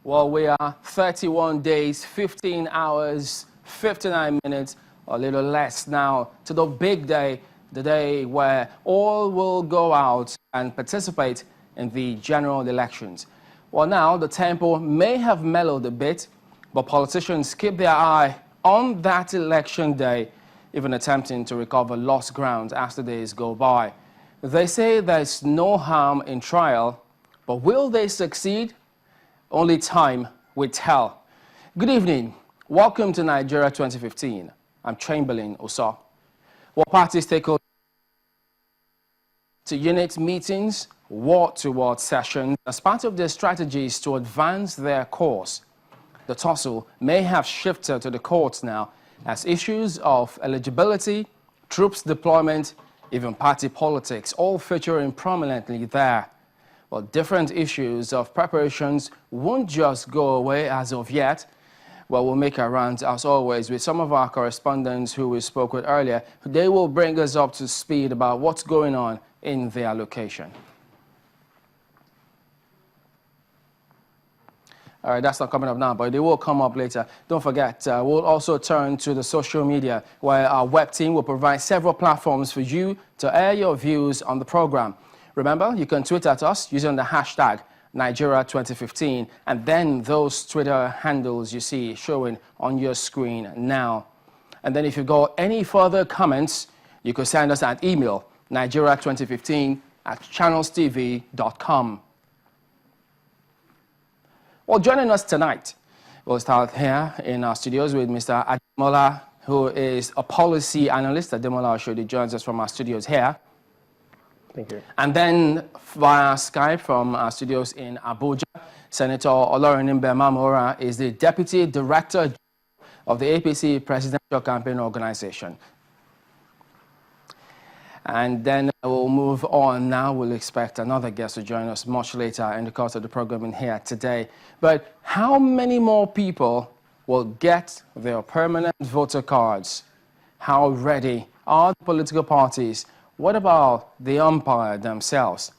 Well, we are 31 days, 15 hours, 59 minutes, a little less now, to the big day, the day where all will go out and participate in the general elections. Well, now the tempo may have mellowed a bit, but politicians keep their eye on that election day, even attempting to recover lost ground as the days go by. They say there's no harm in trial, but will they succeed? Only time will tell. Good evening. Welcome to Nigeria 2015. I'm Chamberlain Oso. Well, parties take over to unit meetings, ward-to-ward sessions as part of their strategies to advance their course. The tussle may have shifted to the courts now as issues of eligibility, troops deployment, even party politics all featuring prominently there. Well, different issues of preparations won't just go away as of yet. Well, we'll make our rounds, as always, with some of our correspondents who we spoke with earlier. They will bring us up to speed about what's going on in their location. All right, that's not coming up now, but they will come up later. Don't forget, we'll also turn to the social media, where our web team will provide several platforms for you to air your views on the program. Remember, you can tweet at us using the hashtag Nigeria 2015, and then those Twitter handles you see showing on your screen now. And then if you've got any further comments, you can send us an email, nigeria2015@channelstv.com. Well, joining us tonight, we'll start here in our studios with Mr. Ademola, who is a policy analyst. Ademola Oshodi joins us from our studios here. Thank you. And then via Skype from our studios in Abuja, Senator Olorinimbe Mamora is the Deputy Director of the APC Presidential Campaign Organization. And then we'll move on now. We'll expect another guest to join us much later in the course of the program in here today. But how many more people will get their permanent voter cards? How ready are the political parties? What about the umpire themselves?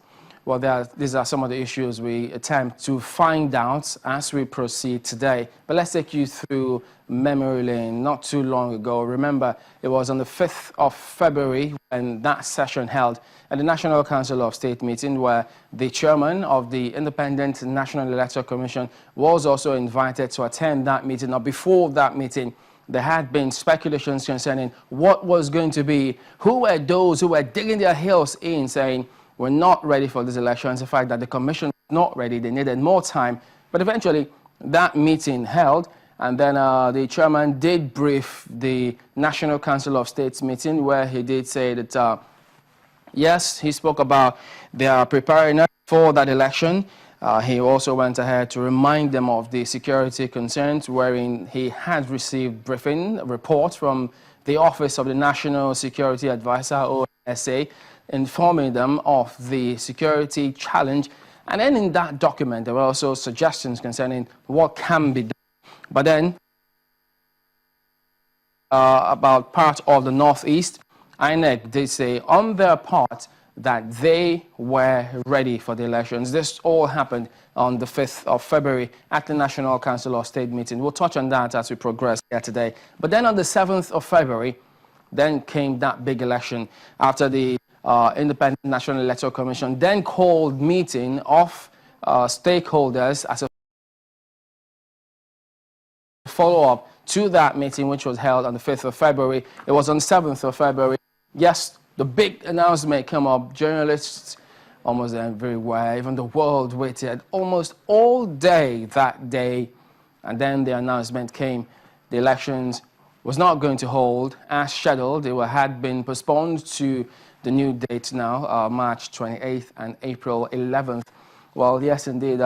Well, these are some of the issues we attempt to find out as we proceed today. But let's take you through memory lane. Not too long ago, remember, it was on the 5th of February when that session held at the National Council of State meeting, where the chairman of the Independent National Electoral Commission was also invited to attend that meeting. Now, before that meeting, there had been speculations concerning what was going to be, who were those who were digging their heels in, saying, we're not ready for these elections. The fact that the commission was not ready, they needed more time. But eventually, that meeting held, and then the chairman did brief the National Council of States meeting, where he did say that, yes, he spoke about their preparedness for that election. He also went ahead to remind them of the security concerns, wherein he had received briefing reports from the Office of the National Security Advisor, OSA, informing them of the security challenge. And then in that document, there were also suggestions concerning what can be done. But then, about part of the Northeast, INEC did say on their part that they were ready for the elections. This all happened on the 5th of February at the National Council of State meeting. We'll touch on that as we progress here today. But then on the 7th of February, then came that big election after the Independent National Electoral Commission then called meeting of stakeholders as a follow-up to that meeting, which was held on the 5th of February. It was on the 7th of February. Yes, the big announcement came up. Journalists almost everywhere, even the world, waited almost all day that day. And then the announcement came. The elections was not going to hold as scheduled. They had been postponed to the new dates now, March 28th and April 11th. Well, yes, indeed.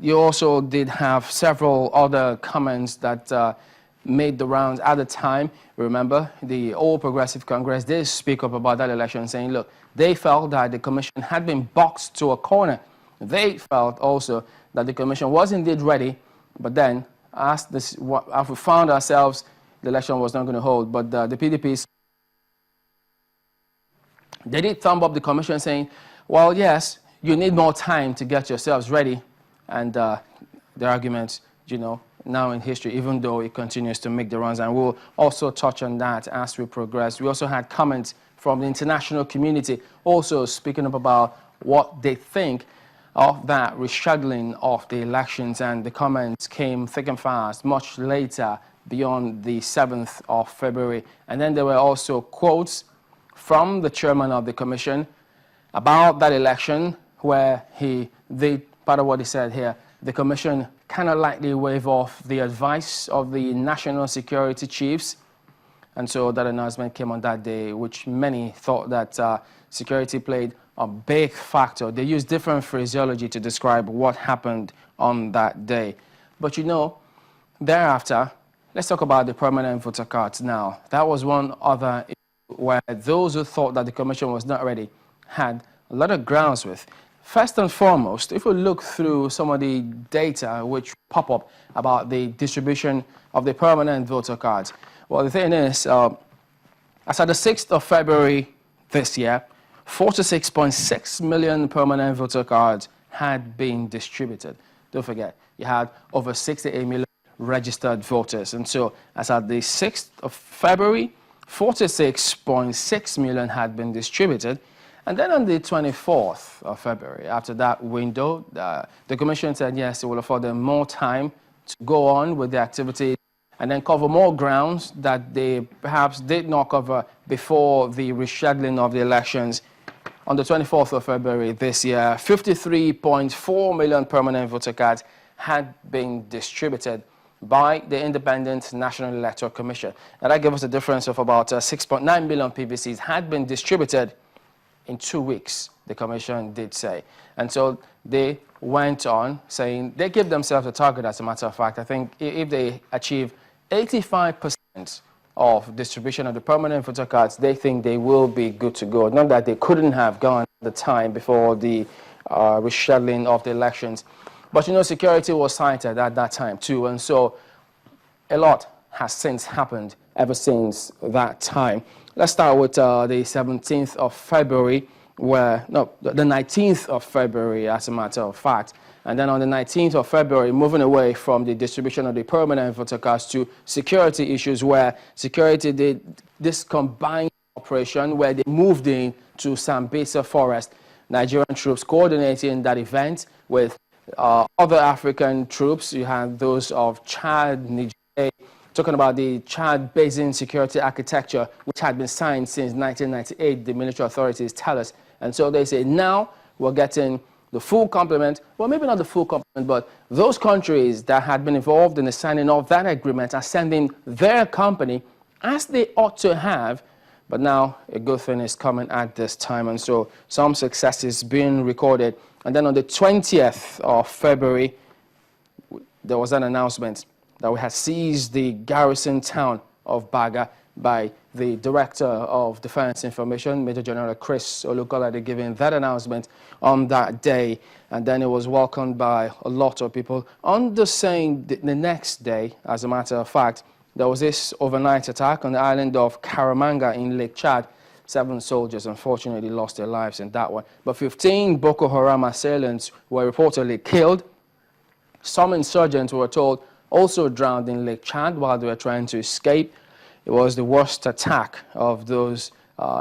You also did have several other comments that made the rounds at the time. Remember, the All Progressive Congress did speak up about that election, saying, look, they felt that the commission had been boxed to a corner. They felt also that the commission was indeed ready, but then, as we found ourselves, the election was not going to hold. But the PDPs, they did thumb up the commission, saying, well, yes, you need more time to get yourselves ready. And the argument, now in history, even though it continues to make the runs. And we'll also touch on that as we progress. We also had comments from the international community also speaking up about what they think of that rescheduling of the elections, and the comments came thick and fast much later, beyond the 7th of February. And then there were also quotes from the chairman of the commission about that election, where part of what he said here, the commission cannot lightly wave off the advice of the national security chiefs. And so that announcement came on that day, which many thought that security played a big factor. They used different phraseology to describe what happened on that day. But thereafter, let's talk about the permanent voter cards now. That was one other issue where those who thought that the commission was not ready had a lot of grounds with. First and foremost, if we look through some of the data which pop up about the distribution of the permanent voter cards, well, the thing is, as of the 6th of February this year, 46.6 million permanent voter cards had been distributed. Don't forget, you had over 68 million registered voters. And so, as at the 6th of February, 46.6 million had been distributed. And then on the 24th of February, after that window, the commission said, yes, it will afford them more time to go on with the activity and then cover more grounds that they perhaps did not cover before the rescheduling of the elections. On the 24th of February this year, 53.4 million permanent voter cards had been distributed by the Independent National Electoral Commission. And that gave us a difference of about 6.9 million PVCs had been distributed in 2 weeks, the commission did say. And so they went on saying they give themselves a target, as a matter of fact. I think if they achieve 85% of distribution of the permanent voter cards, they think they will be good to go. Not that they couldn't have gone the time before the rescheduling of the elections. But security was cited at that time too. And so a lot has since happened ever since that time. Let's start with the 17th of February, the 19th of February, as a matter of fact. And then on the 19th of February, moving away from the distribution of the permanent voter cards to security issues, where security did this combined operation where they moved in to Sambisa Forest, Nigerian troops coordinating that event with other African troops. You had those of Chad, Niger, talking about the Chad Basin Security Architecture, which had been signed since 1998, the military authorities tell us. And so they say now we're getting the full complement, well, maybe not the full complement, but those countries that had been involved in the signing of that agreement are sending their company, as they ought to have. But now a good thing is coming at this time, and so some successes being recorded. And then on the 20th of February, there was an announcement that we had seized the garrison town of Baga by the Director of Defense Information, Major General Chris Olukolade, giving that announcement on that day. And then it was welcomed by a lot of people. On the next day, as a matter of fact, there was this overnight attack on the island of Karamanga in Lake Chad. 7 soldiers unfortunately lost their lives in that one. But 15 Boko Haram assailants were reportedly killed. Some insurgents were told also drowned in Lake Chad while they were trying to escape. It was the worst attack of those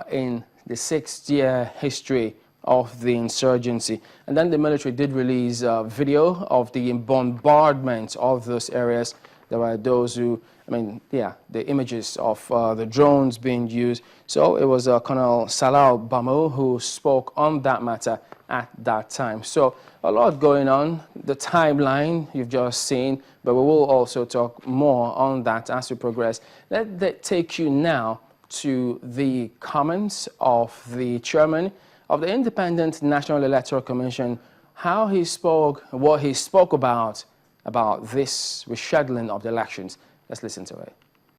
in the 6-year history of the insurgency. And then the military did release a video of the bombardment of those areas. There were those who, the images of the drones being used. So it was Colonel Salau Bamo who spoke on that matter at that time. So a lot going on. The timeline you've just seen, but we will also talk more on that as we progress. Let that take you now to the comments of the chairman of the Independent National Electoral Commission, how he spoke, what he spoke about this rescheduling of the elections. Let's listen to it.